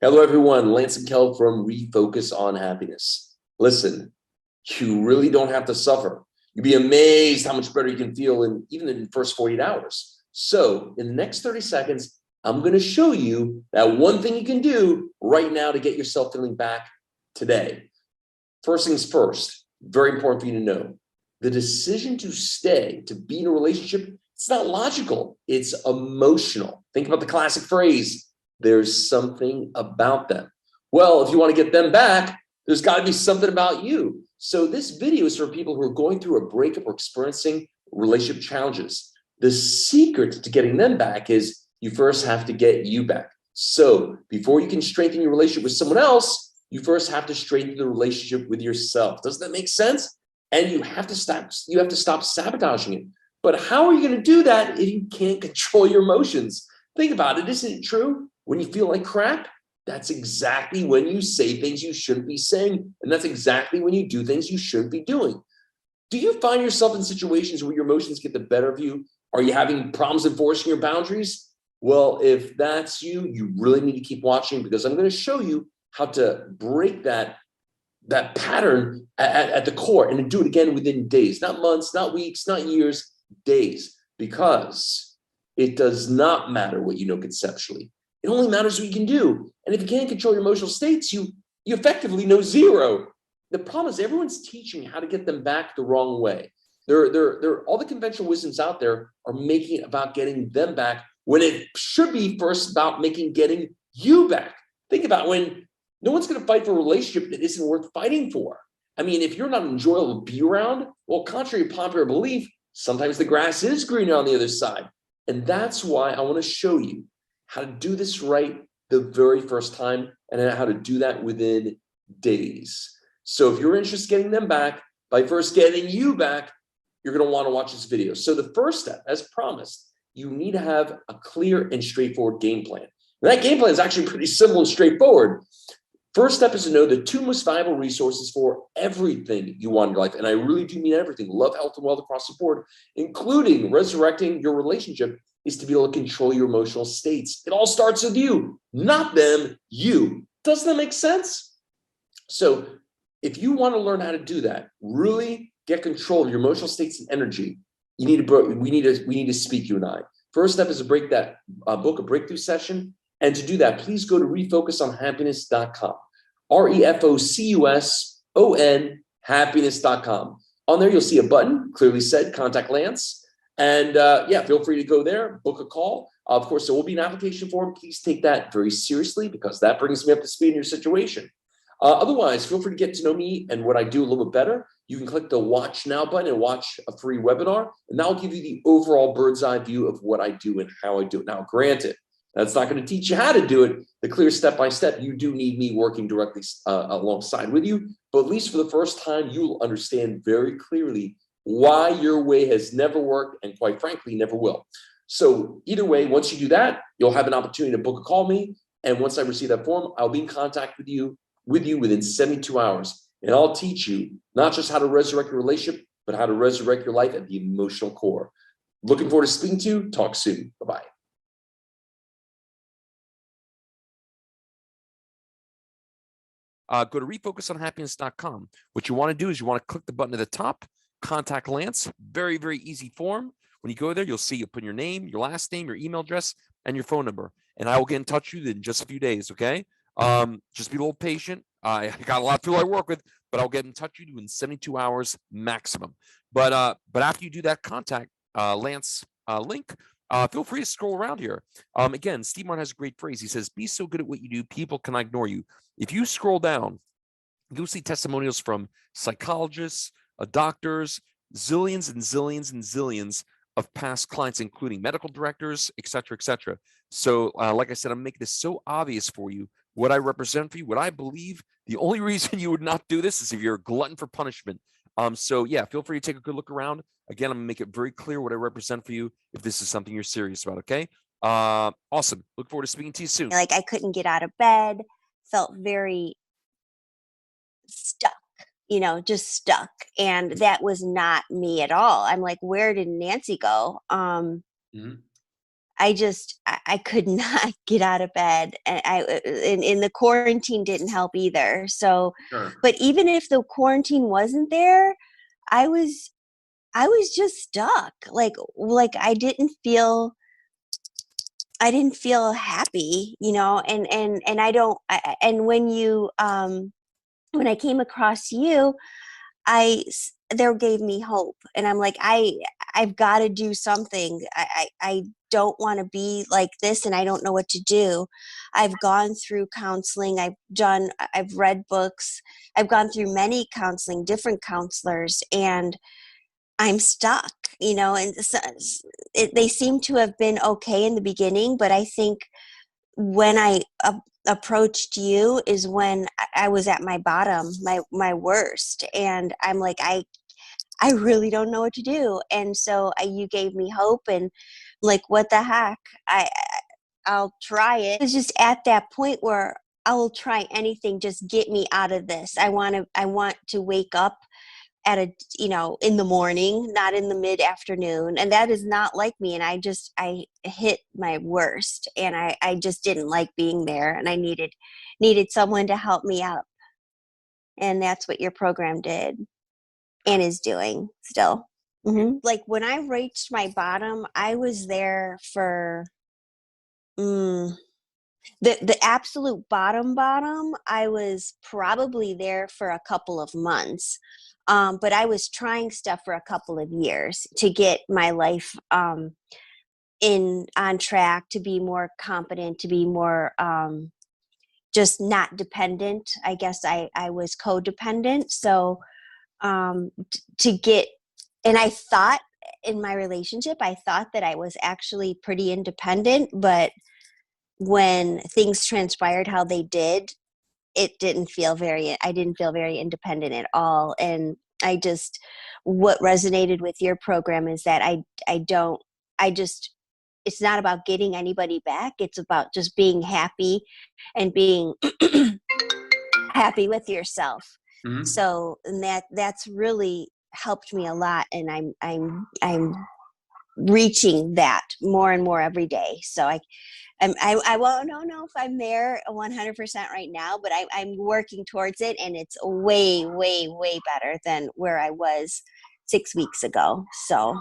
Hello, everyone. Lance and Kel from Refocus on Happiness. Listen, you really don't have to suffer. You'd be amazed how much better you can feel even in the first 48 hours. So in the next 30 seconds, I'm going to show you that one thing you can do right now to get yourself feeling back today. First things first, very important for you to know. The decision to stay, to be in a relationship, it's not logical. It's emotional. Think about the classic phrase, there's something about them. Well, if you want to get them back, there's got to be something about you. So this video is for people who are going through a breakup or experiencing relationship challenges. The secret to getting them back is you first have to get you back. So before you can strengthen your relationship with someone else, you first have to strengthen the relationship with yourself. Doesn't that make sense? And you have to stop sabotaging it. But how are you going to do that if you can't control your emotions? Think about it. Isn't it true? When you feel like crap, that's exactly when you say things you shouldn't be saying. And that's exactly when you do things you shouldn't be doing. Do you find yourself in situations where your emotions get the better of you? Are you having problems enforcing your boundaries? Well, if that's you, you really need to keep watching, because I'm going to show you how to break that pattern at the core and to do it again within days, not months, not weeks, not years, days, because it does not matter what you know conceptually. It only matters what you can do. And if you can't control your emotional states, you effectively know zero. The problem is everyone's teaching how to get them back the wrong way. All the conventional wisdoms out there are making it about getting them back when it should be first about getting you back. Think about when no one's going to fight for a relationship that isn't worth fighting for. I mean, if you're not enjoyable to be around, well, contrary to popular belief, sometimes the grass is greener on the other side. And that's why I want to show you how to do this right the very first time and how to do that within days. So if you're interested in getting them back, by first getting you back, you're going to want to watch this video. So the first step, as promised, you need to have a clear and straightforward game plan. And that game plan is actually pretty simple and straightforward. First step is to know the two most valuable resources for everything you want in your life. And I really do mean everything. Love, health, and wealth across the board, including resurrecting your relationship, is to be able to control your emotional states. It all starts with you, not them, you. Doesn't that make sense? So if you want to learn how to do that, really get control of your emotional states and energy, we need to speak, you and I. First step is to break that book, a breakthrough session. And to do that, please go to refocusonhappiness.com. REFOCUSON happiness.com. On there, you'll see a button, clearly said, contact Lance. And feel free to go there, book a call. Of course, there will be an application form. Please take that very seriously, because that brings me up to speed in your situation. Otherwise, feel free to get to know me and what I do a little bit better. You can click the Watch Now button and watch a free webinar, and that will give you the overall bird's eye view of what I do and how I do it. Now, granted, that's not going to teach you how to do it, the clear step-by-step. You do need me working directly alongside with you, but at least for the first time, you will understand very clearly why your way has never worked and, quite frankly, never will. So either way, once you do that, you'll have an opportunity to book a call me, and once I receive that form, I'll be in contact with you within 72 hours, and I'll teach you not just how to resurrect your relationship, but how to resurrect your life at the emotional core. Looking forward to speaking to you. Talk soon. Bye-bye. Go to refocusonhappiness.com. What you want to do is you want to click the button at the top, contact Lance. Very, very easy form. When you go there, you'll see you put your name, your last name, your email address, and your phone number. And I will get in touch with you in just a few days, okay? Just be a little patient. I got a lot of people I work with, but I'll get in touch with you in 72 hours maximum. But after you do that contact Lance link, feel free to scroll around here. Again, Steve Martin has a great phrase. He says, be so good at what you do, people cannot ignore you. If you scroll down, you'll see testimonials from psychologists, doctors, zillions and zillions and zillions of past clients, including medical directors, et cetera, et cetera. So like I said, I'm making this so obvious for you, what I represent for you, what I believe. The only reason you would not do this is if you're a glutton for punishment. So yeah, feel free to take a good look around. Again, I'm gonna make it very clear what I represent for you if this is something you're serious about, okay? Awesome. Look forward to speaking to you soon. Like I couldn't get out of bed, felt very stuck, just stuck. And that was not me at all. I'm like, where did Nancy go? I could not get out of bed, and in the quarantine didn't help either. So, Sure. but even if the quarantine wasn't there, I was I was just stuck. Like I didn't feel happy, and I don't and when I came across you, there gave me hope, and I'm like, I've got to do something. I don't want to be like this, and I don't know what to do. I've gone through counseling. I've read books. I've gone through many counseling, different counselors, and I'm stuck, and they seem to have been okay in the beginning, but I think when I approached you is when I was at my bottom, my worst, and I'm like, I really don't know what to do, and so you gave me hope, and like, what the heck, I'll try it. It's just at that point where I will try anything, just get me out of this. I want to wake up at in the morning, not in the mid afternoon. And that is not like me. And I hit my worst, and I just didn't like being there, and I needed someone to help me up. And that's what your program did and is doing still. Like, when I reached my bottom, I was there for, the absolute bottom. I was probably there for a couple of months. But I was trying stuff for a couple of years to get my life on track, to be more competent, to be more just not dependent. I guess I was codependent. So to get, and I thought in my relationship, I thought that I was actually pretty independent, but when things transpired how they did, I didn't feel very independent at all. And what resonated with your program is that it's not about getting anybody back. It's about just being happy and being happy with yourself. Mhm. So, and that's really helped me a lot. And I'm reaching that more and more every day. So I won't know if I'm there 100% right now, but I'm working towards it, and it's way, way, way better than where I was 6 weeks ago. So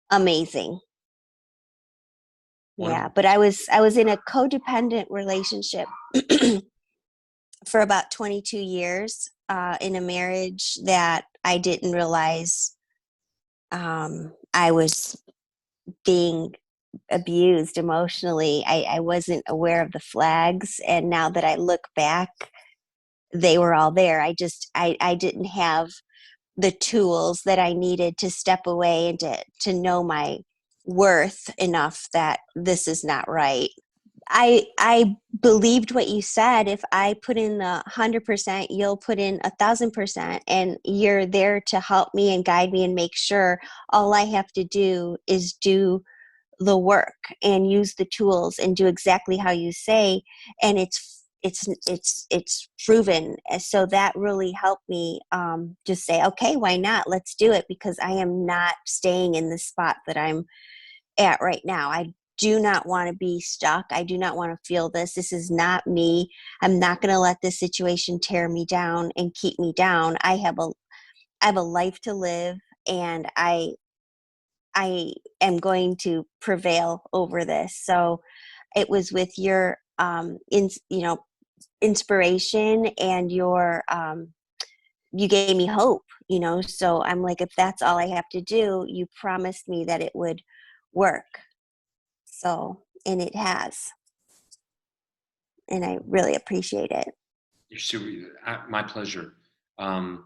amazing. Yeah, Wonderful. but I was in a codependent relationship for about 22 years, in a marriage that I didn't realize I was being abused emotionally. I wasn't aware of the flags, and now that I look back, they were all there. I didn't have the tools that I needed to step away and to know my worth enough that this is not right. I believed what you said. If I put in the 100%, you'll put in 1,000%, and you're there to help me and guide me and make sure all I have to do is do the work and use the tools and do exactly how you say, and it's proven. So that really helped me just say, okay, why not, let's do it, because I am not staying in the spot that I'm at right now. I do not want to be stuck. I do not want to feel this is not me. I'm not going to let this situation tear me down and keep me down. I have a life to live, and I am going to prevail over this. So it was with your inspiration, and you gave me hope, so I'm like, if that's all I have to do, you promised me that it would work. So, and it has, and I really appreciate it. You're super, my pleasure. Um,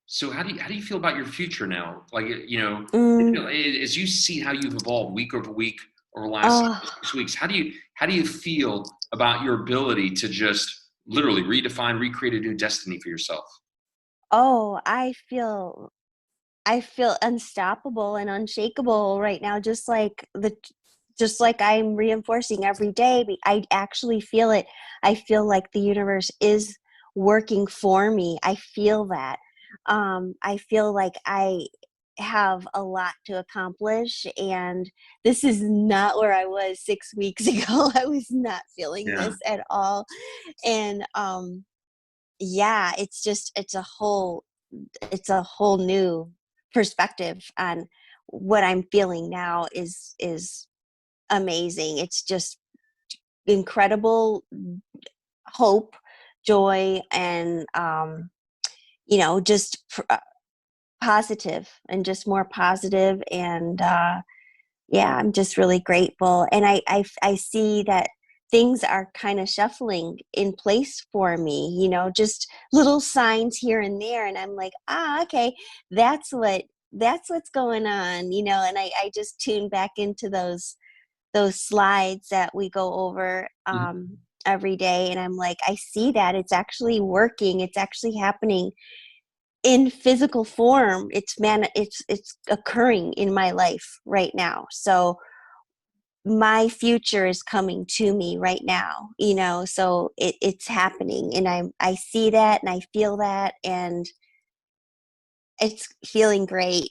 so how do you feel about your future now? Like, Mm, as you see how you've evolved week over week over the last oh, 6 weeks, how do you feel about your ability to just literally redefine, recreate a new destiny for yourself? oh, I feel unstoppable and unshakable right now, just like I'm reinforcing every day. I actually feel it. I feel like the universe is working for me. I feel that. I feel like have a lot to accomplish, and this is not where I was 6 weeks ago. I was not feeling Yeah. this at all. And yeah, it's a whole new perspective on what I'm feeling now is amazing. It's just incredible hope, joy, and just positive, and just more positive. And yeah, I'm just really grateful. And I see that things are kind of shuffling in place for me, just little signs here and there. And I'm like, okay, that's what's going on, and I just tune back into those slides that we go over every day. And I'm like, I see that it's actually working. It's actually happening in physical form. It's occurring in my life right now. So my future is coming to me right now, so it's happening, and I see that and I feel that, and it's feeling great.